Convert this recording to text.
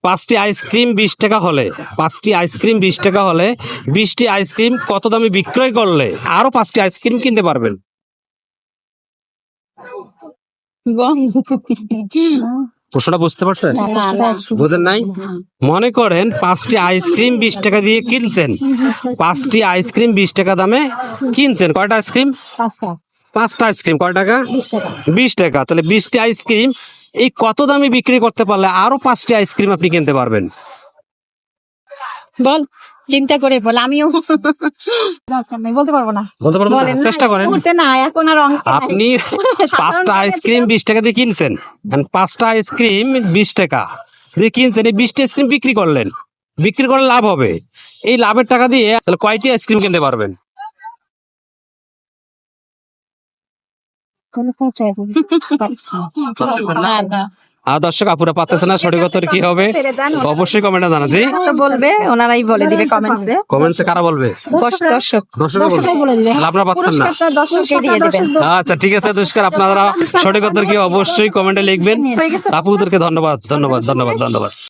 5টি আইসক্রিম 20 টাকা হলে 5টি আইসক্রিম 20 টাকা হলে 20টি আইসক্রিম কত দামে বিক্রয় করলে আরো 5টি আইসক্রিম কিনতে পারবেন? প্রশ্নটা বুঝতে পারছেন? বুঝেন নাই? মনে করেন 5টি আইসক্রিম 20 টাকা দিয়ে কিনছেন, 5টি আইসক্রিম 20 টাকা দামে কিনছেন। কয়টা আইসক্রিম? 5টা আইসক্রিম। কয় টাকা? 20 টাকা। তাহলে 20টি আইসক্রিম এই কত দামে বিক্রি করতে পারলে আরো 5টি আইসক্রিম আপনি কিনতে পারবেন? বল, চিন্তা করে বল। আমিও বলতে পারবো না। বলতে পারবেন না? চেষ্টা করেন। না, এখন আর আপনি 5টা আইসক্রিম 20 টাকা দিয়ে কিনছেন, 5টা আইসক্রিম 20 টাকা দিয়ে কিনছেন, এই 20টি আইসক্রিম বিক্রি করলেন, বিক্রি করলে লাভ হবে। এই লাভের টাকা দিয়ে তাহলে কয়টি আইসক্রিম কিনতে পারবেন? আর দর্শক আপুরা পাচ্ছেন না, সঠিক উত্তর কি হবে অবশ্যই কমেন্টে জানান। জি বলবে, ওনারাই বলে দিবে কমেন্টসে। কমেন্টসে কারা বলবে? দর্শক বলে দিবে। আপনারা পাচ্ছেন না? দর্শককে দিয়ে দিবেন। আচ্ছা ঠিক আছে দুষ্কার, আপনারা সঠিক উত্তর কি অবশ্যই কমেন্টে লিখবেন। আপুদেরকে ধন্যবাদ ধন্যবাদ ধন্যবাদ ধন্যবাদ।